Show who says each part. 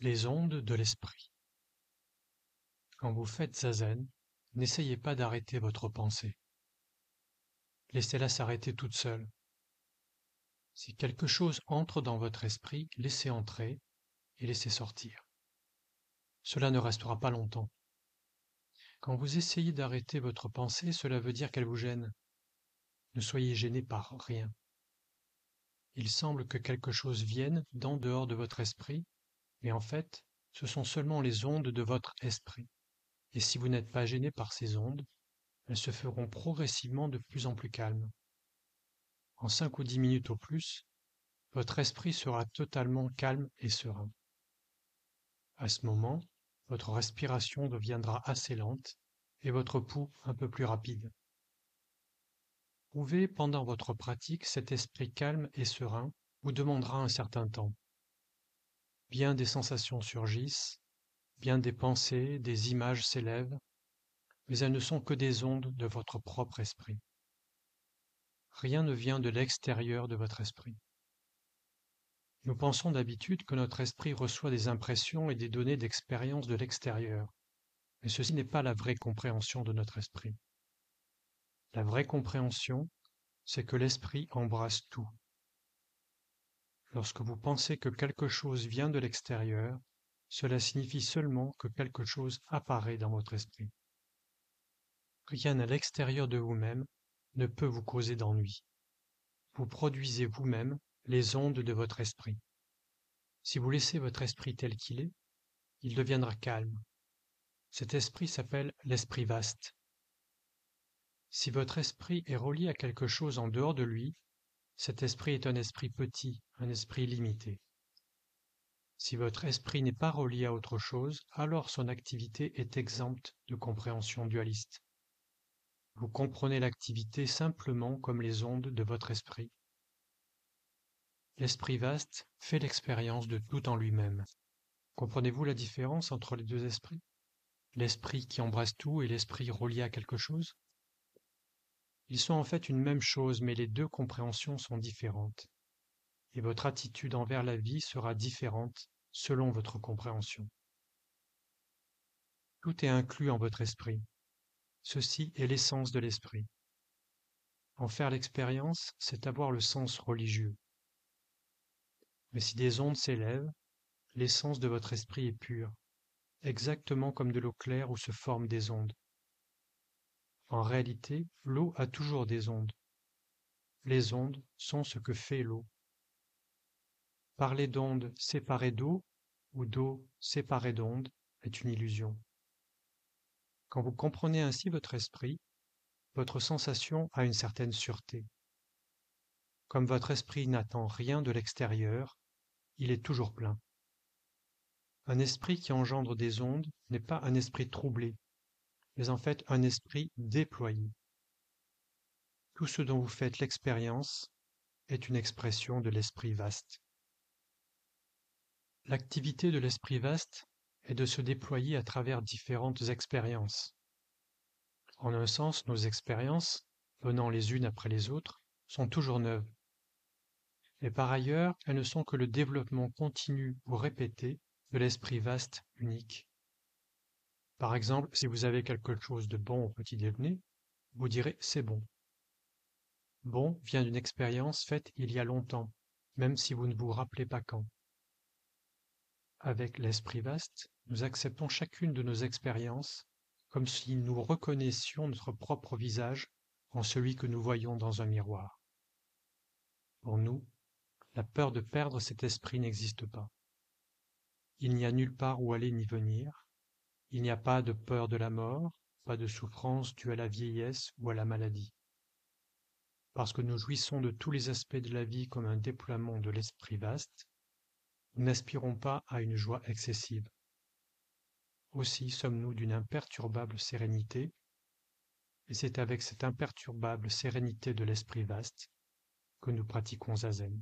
Speaker 1: Les ondes de l'esprit. Quand vous faites zazen, n'essayez pas d'arrêter votre pensée. Laissez-la s'arrêter toute seule. Si quelque chose entre dans votre esprit, laissez entrer et laissez sortir. Cela ne restera pas longtemps. Quand vous essayez d'arrêter votre pensée, cela veut dire qu'elle vous gêne. Ne soyez gêné par rien. Il semble que quelque chose vienne d'en dehors de votre esprit, mais en fait, ce sont seulement les ondes de votre esprit. Et si vous n'êtes pas gêné par ces ondes, elles se feront progressivement de plus en plus calmes. En 5 ou 10 minutes au plus, votre esprit sera totalement calme et serein. À ce moment, votre respiration deviendra assez lente et votre pouls un peu plus rapide. Trouver pendant votre pratique cet esprit calme et serein vous demandera un certain temps. Bien des sensations surgissent, bien des pensées, des images s'élèvent, mais elles ne sont que des ondes de votre propre esprit. Rien ne vient de l'extérieur de votre esprit. Nous pensons d'habitude que notre esprit reçoit des impressions et des données d'expérience de l'extérieur, mais ceci n'est pas la vraie compréhension de notre esprit. La vraie compréhension, c'est que l'esprit embrasse tout. Lorsque vous pensez que quelque chose vient de l'extérieur, cela signifie seulement que quelque chose apparaît dans votre esprit. Rien à l'extérieur de vous-même ne peut vous causer d'ennui. Vous produisez vous-même les ondes de votre esprit. Si vous laissez votre esprit tel qu'il est, il deviendra calme. Cet esprit s'appelle l'esprit vaste. Si votre esprit est relié à quelque chose en dehors de lui, cet esprit est un esprit petit, un esprit limité. Si votre esprit n'est pas relié à autre chose, alors son activité est exempte de compréhension dualiste. Vous comprenez l'activité simplement comme les ondes de votre esprit. L'esprit vaste fait l'expérience de tout en lui-même. Comprenez-vous la différence entre les deux esprits? L'esprit qui embrasse tout et l'esprit relié à quelque chose? Ils sont en fait une même chose, mais les deux compréhensions sont différentes. Et votre attitude envers la vie sera différente selon votre compréhension. Tout est inclus en votre esprit. Ceci est l'essence de l'esprit. En faire l'expérience, c'est avoir le sens religieux. Mais si des ondes s'élèvent, l'essence de votre esprit est pure, exactement comme de l'eau claire où se forment des ondes. En réalité, l'eau a toujours des ondes. Les ondes sont ce que fait l'eau. Parler d'ondes séparées d'eau ou d'eau séparée d'ondes est une illusion. Quand vous comprenez ainsi votre esprit, votre sensation a une certaine sûreté. Comme votre esprit n'attend rien de l'extérieur, il est toujours plein. Un esprit qui engendre des ondes n'est pas un esprit troublé, mais en fait un esprit déployé. Tout ce dont vous faites l'expérience est une expression de l'esprit vaste. L'activité de l'esprit vaste est de se déployer à travers différentes expériences. En un sens, nos expériences, venant les unes après les autres, sont toujours neuves. Et par ailleurs, elles ne sont que le développement continu ou répété de l'esprit vaste unique. Par exemple, si vous avez quelque chose de bon au petit déjeuner, vous direz c'est bon. Bon vient d'une expérience faite il y a longtemps, même si vous ne vous rappelez pas quand. Avec l'esprit vaste, nous acceptons chacune de nos expériences comme si nous reconnaissions notre propre visage en celui que nous voyons dans un miroir. Pour nous, la peur de perdre cet esprit n'existe pas. Il n'y a nulle part où aller ni venir. Il n'y a pas de peur de la mort, pas de souffrance due à la vieillesse ou à la maladie. Parce que nous jouissons de tous les aspects de la vie comme un déploiement de l'esprit vaste, nous n'aspirons pas à une joie excessive. Aussi sommes-nous d'une imperturbable sérénité, et c'est avec cette imperturbable sérénité de l'esprit vaste que nous pratiquons Zazen.